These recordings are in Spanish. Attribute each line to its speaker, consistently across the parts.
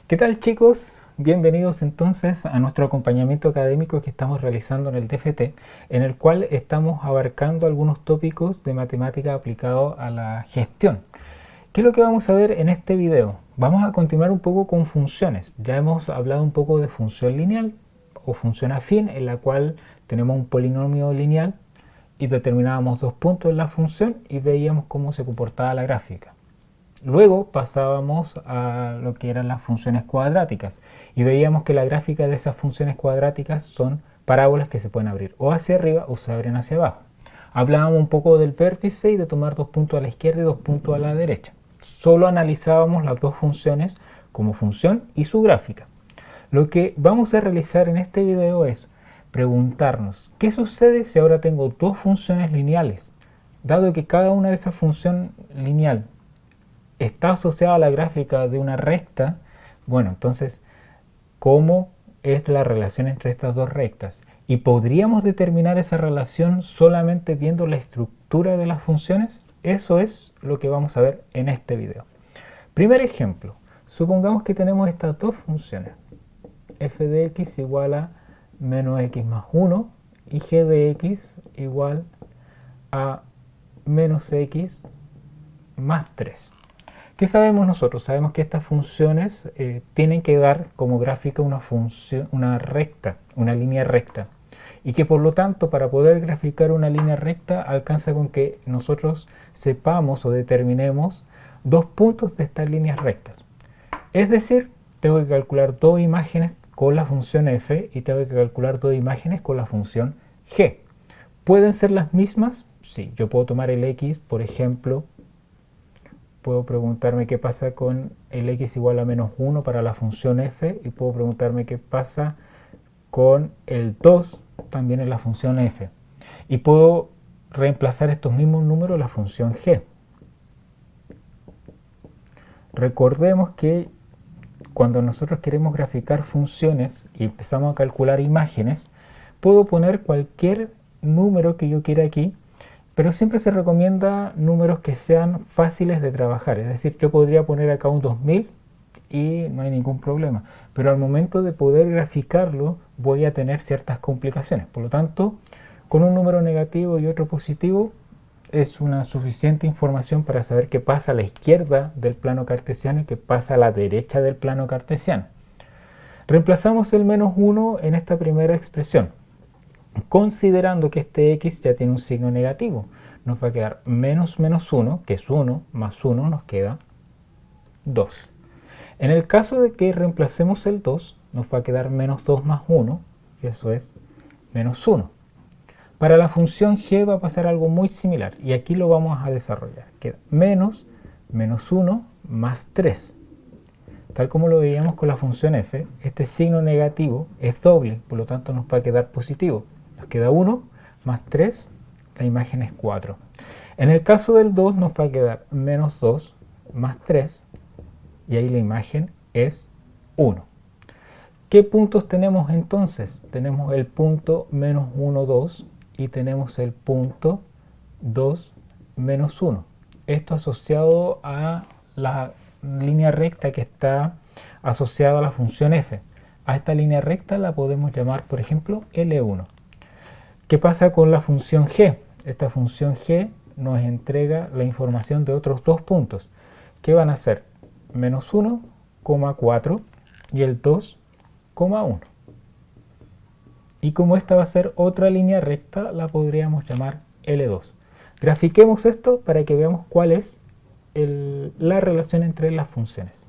Speaker 1: ¿Qué tal, chicos? Bienvenidos entonces a nuestro acompañamiento académico que estamos realizando en el TFT, en el cual estamos abarcando algunos tópicos de matemática aplicado a la gestión. ¿Qué es lo que vamos a ver en este video? Vamos a continuar un poco con funciones. Ya hemos hablado un poco de función lineal o función afín, en la cual tenemos un polinomio lineal y determinábamos dos puntos en la función y veíamos cómo se comportaba la gráfica. Luego pasábamos a lo que eran las funciones cuadráticas y veíamos que la gráfica de esas funciones cuadráticas son parábolas que se pueden abrir o hacia arriba o se abren hacia abajo. Hablábamos un poco del vértice y de tomar dos puntos a la izquierda y dos puntos a la derecha. Solo analizábamos las dos funciones como función y su gráfica. Lo que vamos a realizar en este video es preguntarnos ¿qué sucede si ahora tengo dos funciones lineales? Dado que cada una de esas funciones lineal está asociada a la gráfica de una recta, bueno, entonces, ¿cómo es la relación entre estas dos rectas? ¿Y podríamos determinar esa relación solamente viendo la estructura de las funciones? Eso es lo que vamos a ver en este video. Primer ejemplo, supongamos que tenemos estas dos funciones, f de x igual a menos x más 1 y g de x igual a menos x más 3. ¿Qué sabemos nosotros? Sabemos que estas funciones tienen que dar como gráfica una recta, una línea recta. Y que por lo tanto, para poder graficar una línea recta, alcanza con que nosotros sepamos o determinemos dos puntos de estas líneas rectas. Es decir, tengo que calcular dos imágenes con la función f y tengo que calcular dos imágenes con la función g. ¿Pueden ser las mismas? Sí, yo puedo tomar el x, por ejemplo, puedo preguntarme qué pasa con el x igual a menos 1 para la función f y puedo preguntarme qué pasa con el 2 también en la función f. Y puedo reemplazar estos mismos números en la función g. Recordemos que cuando nosotros queremos graficar funciones y empezamos a calcular imágenes, puedo poner cualquier número que yo quiera aquí, pero siempre se recomienda números que sean fáciles de trabajar. Es decir, yo podría poner acá un 2000 y no hay ningún problema. Pero al momento de poder graficarlo voy a tener ciertas complicaciones. Por lo tanto, con un número negativo y otro positivo es una suficiente información para saber qué pasa a la izquierda del plano cartesiano y qué pasa a la derecha del plano cartesiano. Reemplazamos el menos 1 en esta primera expresión, considerando que este x ya tiene un signo negativo. Nos va a quedar menos 1, que es 1, más 1 nos queda 2. En el caso de que reemplacemos el 2, nos va a quedar menos 2 más 1, y eso es menos 1. Para la función g va a pasar algo muy similar, y aquí lo vamos a desarrollar. Queda menos 1 más 3. Tal como lo veíamos con la función f, este signo negativo es doble, por lo tanto nos va a quedar positivo. Nos queda 1 más 3, la imagen es 4. En el caso del 2 nos va a quedar menos 2 más 3, y ahí la imagen es 1. ¿Qué puntos tenemos entonces? Tenemos el punto menos 1, 2 y tenemos el punto 2, menos 1. Esto asociado a la línea recta que está asociada a la función f. A esta línea recta la podemos llamar, por ejemplo, L1. ¿Qué pasa con la función g? Esta función g nos entrega la información de otros dos puntos, que van a ser menos 1, 4 y el 2, 1. Y como esta va a ser otra línea recta, la podríamos llamar L2. Grafiquemos esto para que veamos cuál es la relación entre las funciones.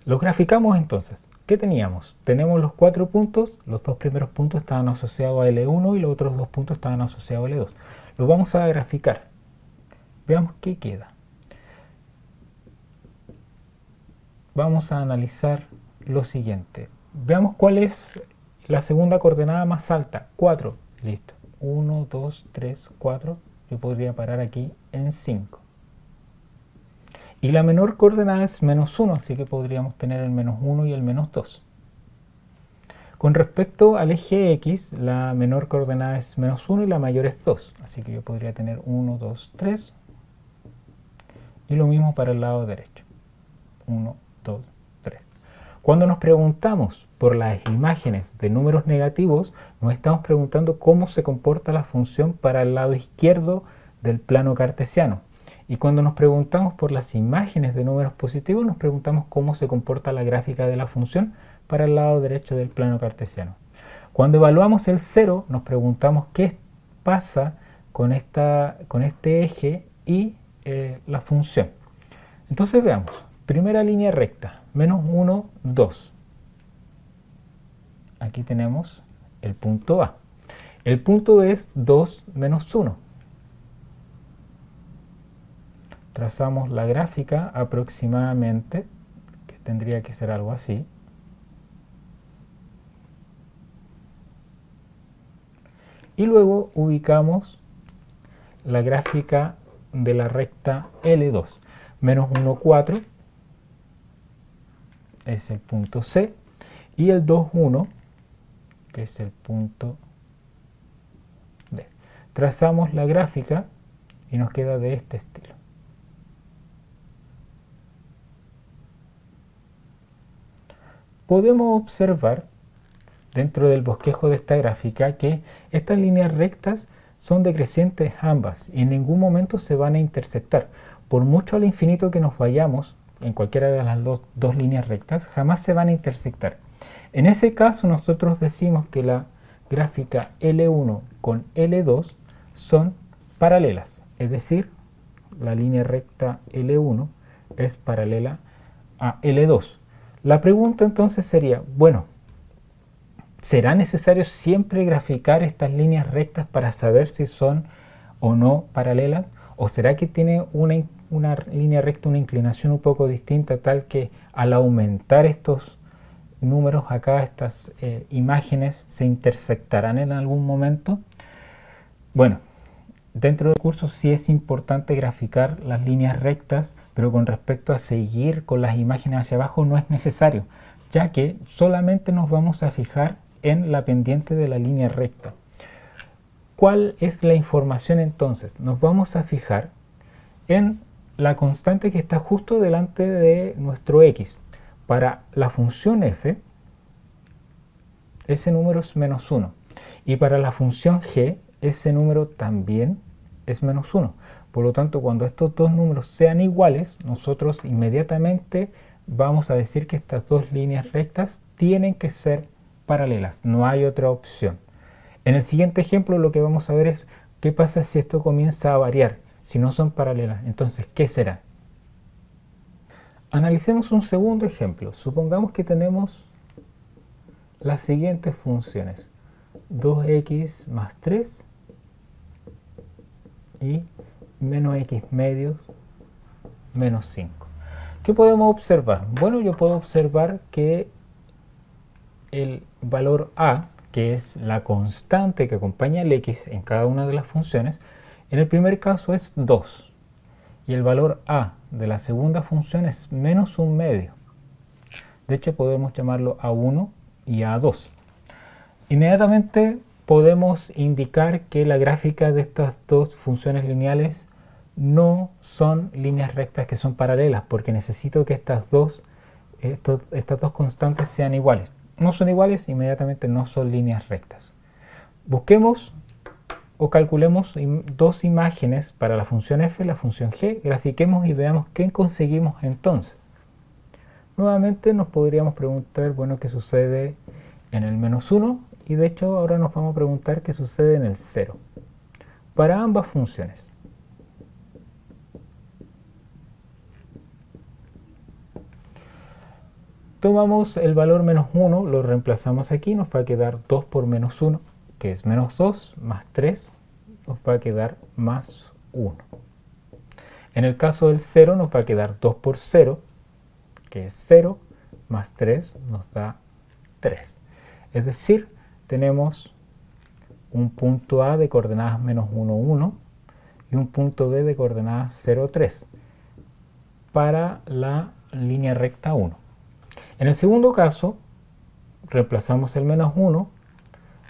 Speaker 1: Lo graficamos entonces. ¿Qué teníamos? Tenemos los cuatro puntos, los dos primeros puntos estaban asociados a L1 y los otros dos puntos estaban asociados a L2. Lo vamos a graficar. Veamos qué queda. Vamos a analizar lo siguiente. Veamos cuál es la segunda coordenada más alta. 4. Listo. 1, 2, 3, 4. Yo podría parar aquí en 5. Y la menor coordenada es menos 1, así que podríamos tener el menos 1 y el menos 2. Con respecto al eje X, la menor coordenada es menos 1 y la mayor es 2. Así que yo podría tener 1, 2, 3. Y lo mismo para el lado derecho. 1, 2, 3. Cuando nos preguntamos por las imágenes de números negativos, nos estamos preguntando cómo se comporta la función para el lado izquierdo del plano cartesiano. Y cuando nos preguntamos por las imágenes de números positivos, nos preguntamos cómo se comporta la gráfica de la función para el lado derecho del plano cartesiano. Cuando evaluamos el 0, nos preguntamos qué pasa con este eje y la función. Entonces veamos, primera línea recta, menos 1, 2. Aquí tenemos el punto A. El punto B es 2 menos 1. Trazamos la gráfica aproximadamente, que tendría que ser algo así. Y luego ubicamos la gráfica de la recta L2. Menos 1, 4 es el punto C. Y el 2, 1, que es el punto D. Trazamos la gráfica y nos queda de este estilo. Podemos observar dentro del bosquejo de esta gráfica que estas líneas rectas son decrecientes ambas y en ningún momento se van a intersectar. Por mucho al infinito que nos vayamos en cualquiera de las dos líneas rectas, jamás se van a intersectar. En ese caso nosotros decimos que la gráfica L1 con L2 son paralelas, es decir, la línea recta L1 es paralela a L2. La pregunta entonces sería, bueno, ¿será necesario siempre graficar estas líneas rectas para saber si son o no paralelas? ¿O será que tiene una línea recta una inclinación un poco distinta tal que al aumentar estos números acá, estas imágenes se intersectarán en algún momento? Bueno, dentro del curso sí es importante graficar las líneas rectas, pero con respecto a seguir con las imágenes hacia abajo no es necesario, ya que solamente nos vamos a fijar en la pendiente de la línea recta. ¿Cuál es la información entonces? Nos vamos a fijar en la constante que está justo delante de nuestro x. Para la función f, ese número es menos 1. Y para la función g, ese número también es menos 1. Por lo tanto, cuando estos dos números sean iguales, nosotros inmediatamente vamos a decir que estas dos líneas rectas tienen que ser paralelas. No hay otra opción. En el siguiente ejemplo lo que vamos a ver es qué pasa si esto comienza a variar, si no son paralelas. Entonces, ¿qué será? Analicemos un segundo ejemplo. Supongamos que tenemos las siguientes funciones. 2x más 3 y menos x medios menos 5. ¿Qué podemos observar? Bueno, yo puedo observar que el valor a, que es la constante que acompaña el x en cada una de las funciones, en el primer caso es 2. Y el valor a de la segunda función es menos 1 medio. De hecho, podemos llamarlo a1 y a2. Inmediatamente podemos indicar que la gráfica de estas dos funciones lineales no son líneas rectas que son paralelas, porque necesito que estas dos constantes sean iguales. No son iguales, inmediatamente no son líneas rectas. Busquemos o calculemos dos imágenes para la función f y la función g, grafiquemos y veamos qué conseguimos entonces. Nuevamente nos podríamos preguntar, bueno, qué sucede en el menos 1 y de hecho ahora nos vamos a preguntar qué sucede en el 0 para ambas funciones. Tomamos el valor menos 1, lo reemplazamos aquí, nos va a quedar 2 por menos 1, que es menos 2, más 3, nos va a quedar más 1. En el caso del 0 nos va a quedar 2 por 0, que es 0, más 3 nos da 3. Es decir, tenemos un punto A de coordenadas menos 1, 1 y un punto B de coordenadas 0, 3 para la línea recta 1. En el segundo caso, reemplazamos el menos 1,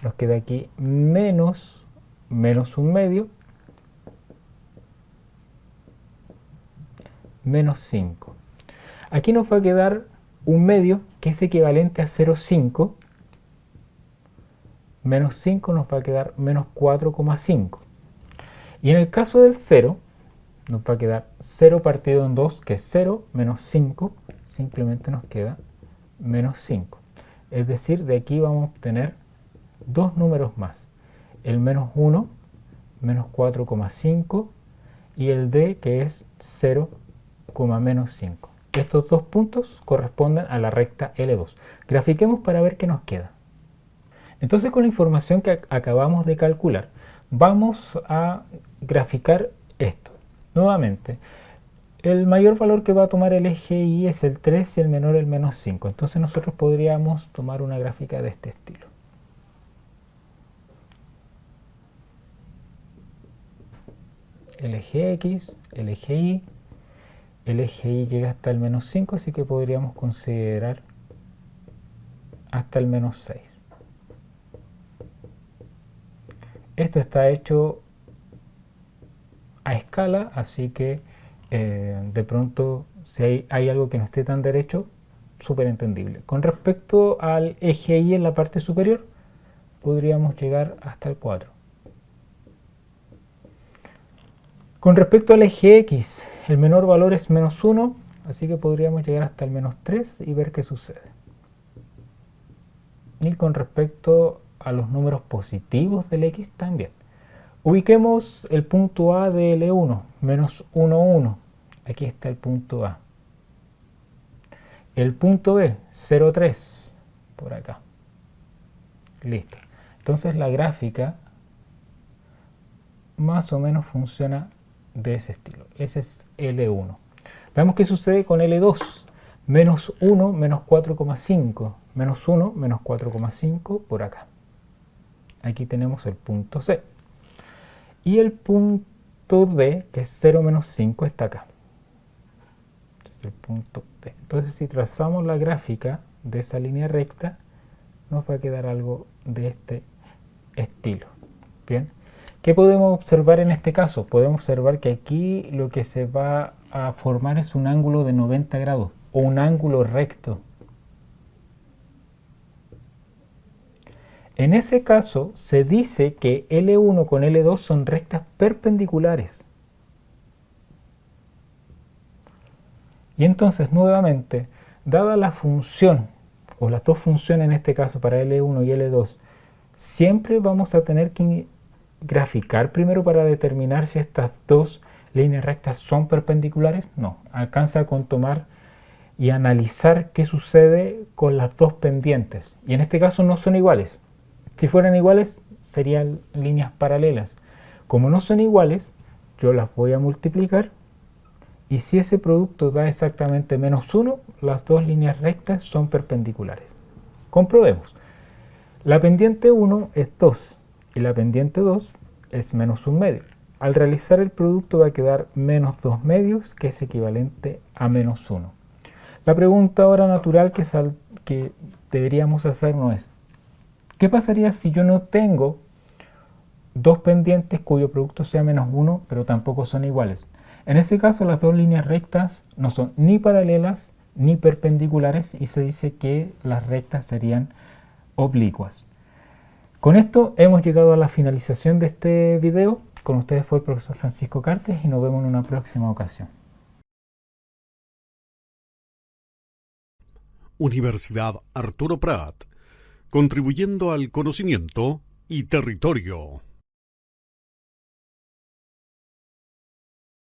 Speaker 1: nos queda aquí menos 1 medio, menos 5. Aquí nos va a quedar un medio, que que es equivalente a 0,5, menos 5 nos va a quedar menos 4,5. Y en el caso del 0, nos va a quedar 0 partido en 2, que es 0, menos 5, simplemente nos queda menos 5. Es decir, de aquí vamos a obtener dos números más, el menos 1, menos 4,5, y el d, que es 0, menos 5. Estos dos puntos corresponden a la recta L2. Grafiquemos para ver qué nos queda. Entonces, con la información que acabamos de calcular, vamos a graficar esto. Nuevamente, el mayor valor que va a tomar el eje Y es el 3 y el menor el menos 5. Entonces nosotros podríamos tomar una gráfica de este estilo. El eje X, el eje Y. El eje Y llega hasta el menos 5, así que podríamos considerar hasta el menos 6. Esto está hecho a escala, así que de pronto si hay algo que no esté tan derecho, súper entendible. Con respecto al eje Y en la parte superior, podríamos llegar hasta el 4. Con respecto al eje X, el menor valor es menos 1, así que podríamos llegar hasta el menos 3 y ver qué sucede. Y con respecto a los números positivos del X también. Ubiquemos el punto A de L1, menos 1, 1. Aquí está el punto A. El punto B, 0, 3, por acá. Listo. Entonces la gráfica más o menos funciona de ese estilo. Ese es L1. Veamos qué sucede con L2. Menos 1, menos 4,5. Menos 1, menos 4,5 por acá. Aquí tenemos el punto C. Y el punto D, que es 0 menos 5, está acá. Es el punto D. Entonces, si trazamos la gráfica de esa línea recta, nos va a quedar algo de este estilo. Bien. ¿Qué podemos observar en este caso? Podemos observar que aquí lo que se va a formar es un ángulo de 90 grados o un ángulo recto. En ese caso se dice que L1 con L2 son rectas perpendiculares. Y entonces nuevamente, dada la función, o las dos funciones en este caso para L1 y L2, siempre vamos a tener que graficar primero para determinar si estas dos líneas rectas son perpendiculares. No, alcanza con tomar y analizar qué sucede con las dos pendientes. Y en este caso no son iguales. Si fueran iguales, serían líneas paralelas. Como no son iguales, yo las voy a multiplicar. Y si ese producto da exactamente menos 1, las dos líneas rectas son perpendiculares. Comprobemos. La pendiente 1 es 2 y la pendiente 2 es menos 1 medio. Al realizar el producto va a quedar menos 2 medios, que es equivalente a menos 1. La pregunta ahora natural que deberíamos hacernos es: ¿qué pasaría si yo no tengo dos pendientes cuyo producto sea menos 1, pero tampoco son iguales? En ese caso, las dos líneas rectas no son ni paralelas ni perpendiculares y se dice que las rectas serían oblicuas. Con esto hemos llegado a la finalización de este video. Con ustedes fue el profesor Francisco Cartes y nos vemos en una próxima ocasión.
Speaker 2: Universidad Arturo Prat, contribuyendo al conocimiento y territorio.